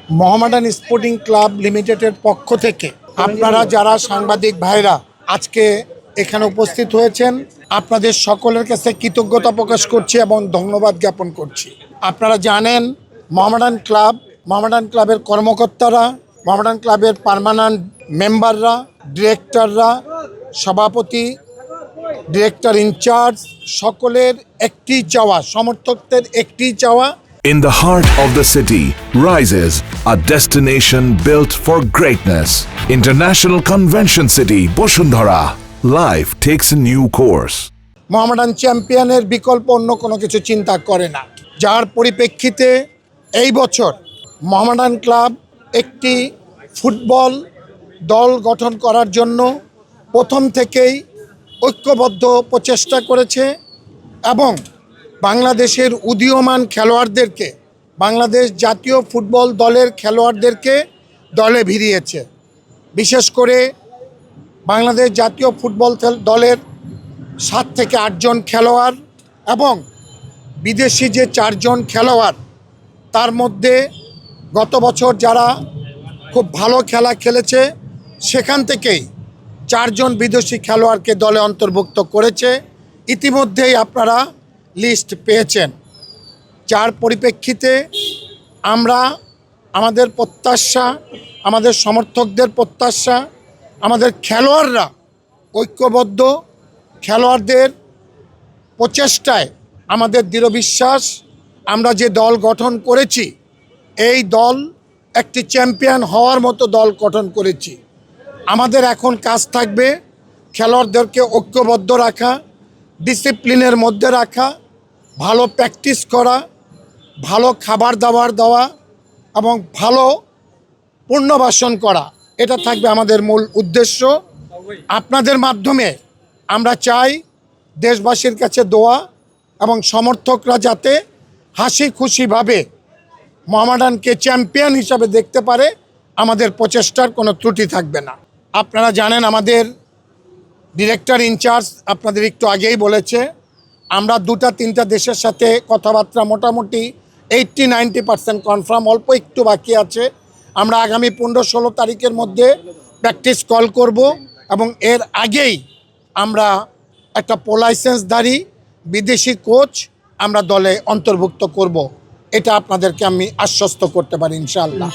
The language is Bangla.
মোহামেডান স্পোর্টিং ক্লাব লিমিটেডের পক্ষ থেকে আপনারা যারা সাংবাদিক ভাইরা আজকে এখানে উপস্থিত হয়েছেন, আপনাদের সকলের কাছে কৃতজ্ঞতা প্রকাশ করছি এবং ধন্যবাদ জ্ঞাপন করছি। আপনারা জানেন মোহামেডান ক্লাবের কর্মকর্তারা, মোহামেডান ক্লাবের পার্মানেন্ট মেম্বাররা, ডিরেক্টররা, সভাপতি, ডিরেক্টর ইনচার্জ সকলের একটি চাওয়া, সমর্থকদের একটি চাওয়া, In the heart of the city rises a destination built for greatness. International Convention City, Bosundhara. Life takes a new course. Mohammedan চ্যাম্পিয়নের বিকল্প অন্য কোনো কিছু চিন্তা করে না, যার পরিপ্রেক্ষিতে এই বছর মোহামেডান ক্লাব একটি ফুটবল দল গঠন করার জন্য প্রথম থেকেই ঐক্যবদ্ধ প্রচেষ্টা করেছে এবং বাংলাদেশের উদীয়মান খেলোয়াড়দেরকে, বাংলাদেশ জাতীয় ফুটবল দলের খেলোয়াড়দেরকে দলে ভিড়িয়েছে। বিশেষ করে বাংলাদেশ জাতীয় ফুটবল দলের 7 থেকে 8 জন খেলোয়াড় এবং বিদেশি যে 4 জন খেলোয়াড়, তার মধ্যে গত বছর যারা খুব ভালো খেলা খেলেছে সেখান থেকেই 4 জন বিদেশি খেলোয়াড়কে দলে অন্তর্ভুক্ত করেছে। ইতিমধ্যেই আপনারা লিস্ট পেয়েছেন, যার পরিপ্রেক্ষিতে আমরা আমাদের প্রত্যাশা, আমাদের সমর্থকদের প্রত্যাশা, আমাদের খেলোয়াড়রা ঐক্যবদ্ধ, খেলোয়াড়দের প্রচেষ্টায় আমাদের দৃঢ় বিশ্বাস, আমরা যে দল গঠন করেছি এই দল একটি চ্যাম্পিয়ন হওয়ার মতো দল গঠন করেছি। আমাদের এখন কাজ থাকবে খেলোয়াড়দেরকে ঐক্যবদ্ধ রাখা, ডিসিপ্লিনের মধ্যে রাখা, ভালো প্র্যাকটিস করা, ভালো খাবার দাবার দেওয়া এবং ভালো পুনর্বাসন করা, এটা থাকবে আমাদের মূল উদ্দেশ্য। আপনাদের মাধ্যমে আমরা চাই দেশবাসীর কাছে দোয়া এবং সমর্থকরা যাতে হাসি খুশিভাবে মোহামেডানকে চ্যাম্পিয়ন হিসাবে দেখতে পারে, আমাদের প্রচেষ্টার কোনো ত্রুটি থাকবে না। আপনারা জানেন আমাদের ডিরেক্টর ইনচার্জ আপনাদের একটু আগেই বলেছে, আমরা 2-3টা দেশের সাথে কথাবার্তা মোটামুটি 80-90% কনফার্ম, অল্প একটু বাকি আছে। আমরা আগামী 15-16 তারিখের মধ্যে প্র্যাকটিস কল করব এবং এর আগেই আমরা একটা লাইসেন্সধারী বিদেশি কোচ আমরা দলে অন্তর্ভুক্ত করব। এটা আপনাদেরকে আমি আশ্বস্ত করতে পারি ইনশাআল্লাহ।